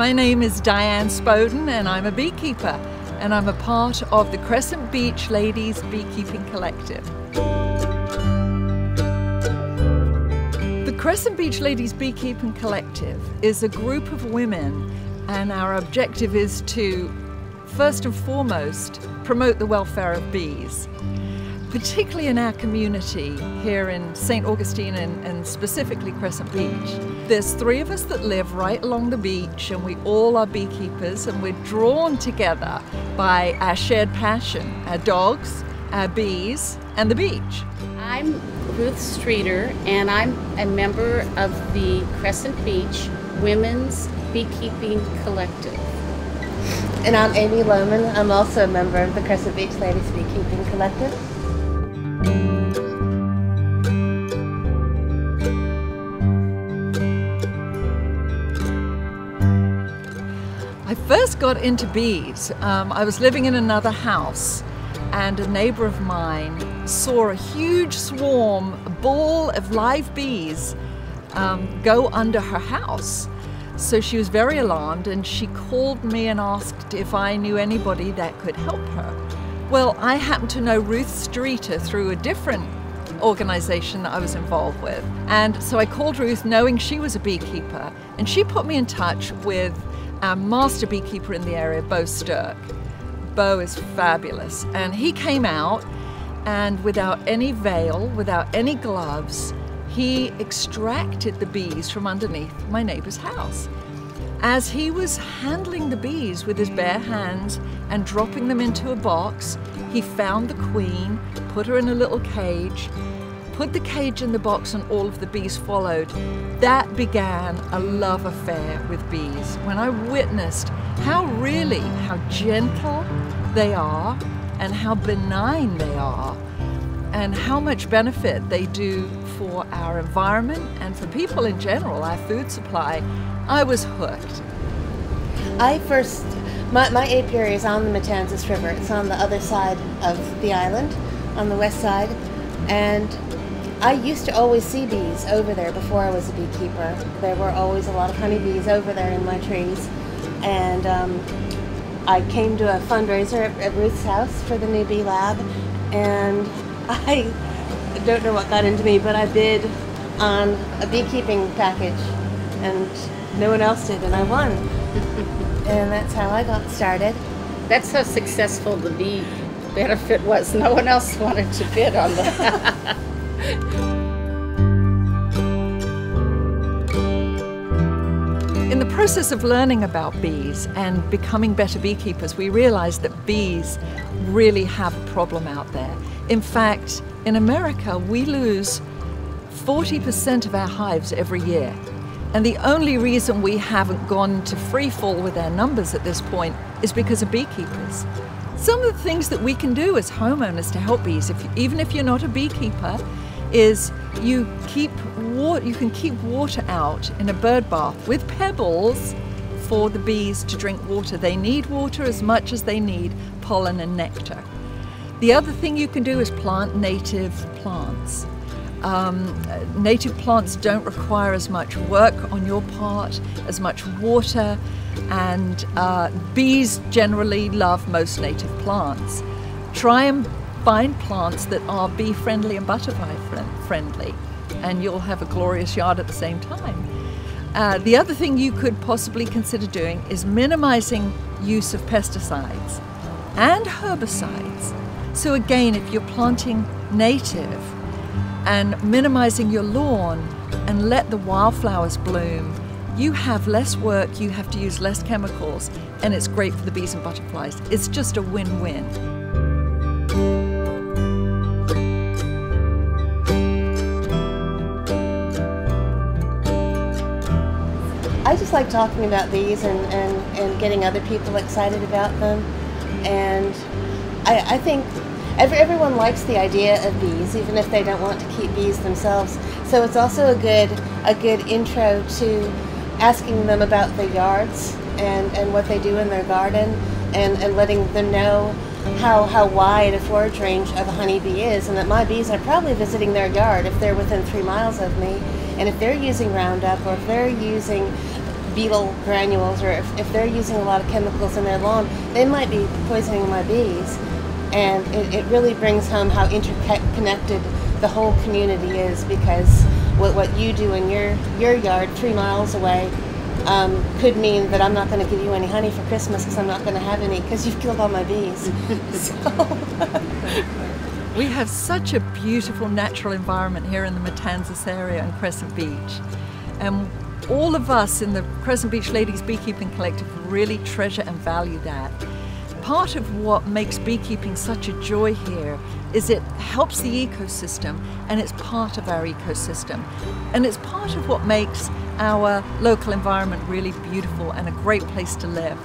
my name is Diane Spoden and I'm a beekeeper, and I'm a part of the Crescent Beach Ladies Beekeeping Collective. The Crescent Beach Ladies Beekeeping Collective is a group of women, and our objective is to, first and foremost, promote the welfare of bees, particularly in our community here in St. Augustine and specifically Crescent Beach. There's 3 of us that live right along the beach, and we all are beekeepers, and we're drawn together by our shared passion, our dogs, our bees, and the beach. I'm Ruth Streeter, and I'm a member of the Crescent Beach Women's Beekeeping Collective. And I'm Amy Lohman. I'm also a member of the Crescent Beach Ladies Beekeeping Collective. I first got into bees. I was living in another house, and a neighbor of mine saw a huge swarm, a ball of live bees go under her house. So she was very alarmed, and she called me and asked if I knew anybody that could help her. Well, I happened to know Ruth Streeter through a different organization that I was involved with. And so I called Ruth knowing she was a beekeeper, and she put me in touch with our master beekeeper in the area, Bo Sturck. Bo is fabulous, and he came out, and without any veil, without any gloves, he extracted the bees from underneath my neighbor's house. As he was handling the bees with his bare hands and dropping them into a box, he found the queen, put her in a little cage, put the cage in the box, and all of the bees followed. That began a love affair with bees when I witnessed how gentle they are and how benign they are, and how much benefit they do for our environment and for people in general, our food supply. I was hooked. My apiary is on the Matanzas River. It's on the other side of the island, on the west side, and I used to always see bees over there before I was a beekeeper. There were always a lot of honeybees over there in my trees, and I came to a fundraiser at Ruth's house for the new bee lab, and I don't know what got into me, but I bid on a beekeeping package, and no one else did, and I won. And that's how I got started. That's how successful the bee benefit was. No one else wanted to bid on that. In the process of learning about bees and becoming better beekeepers, we realized that bees really have a problem out there. In fact, in America, we lose 40% of our hives every year. And the only reason we haven't gone to free fall with our numbers at this point is because of beekeepers. Some of the things that we can do as homeowners to help bees, even if you're not a beekeeper, is you can keep water out in a bird bath with pebbles for the bees to drink water. They need water as much as they need pollen and nectar. The other thing you can do is plant native plants. Native plants don't require as much work on your part, as much water, and bees generally love most native plants. Try and find plants that are bee friendly and butterfly friendly, and you'll have a glorious yard at the same time. The other thing you could possibly consider doing is minimizing use of pesticides and herbicides. So again, if you're planting native and minimizing your lawn and let the wildflowers bloom, you have less work, you have to use less chemicals, and it's great for the bees and butterflies. It's just a win-win. I just like talking about bees and getting other people excited about them. And I think everyone likes the idea of bees, even if they don't want to keep bees themselves. So it's also a good intro to asking them about their yards and what they do in their garden, and letting them know how wide a forage range of a honeybee is, and that my bees are probably visiting their yard if they're within 3 miles of me. And if they're using Roundup, or if they're using beetle granules, or if they're using a lot of chemicals in their lawn, they might be poisoning my bees. And it really brings home how interconnected the whole community is, because what you do in your yard 3 miles away could mean that I'm not going to give you any honey for Christmas because I'm not going to have any because you've killed all my bees. We have such a beautiful natural environment here in the Matanzas area and Crescent Beach. And all of us in the Crescent Beach Ladies Beekeeping Collective really treasure and value that. Part of what makes beekeeping such a joy here is it helps the ecosystem, and it's part of our ecosystem. And it's part of what makes our local environment really beautiful and a great place to live.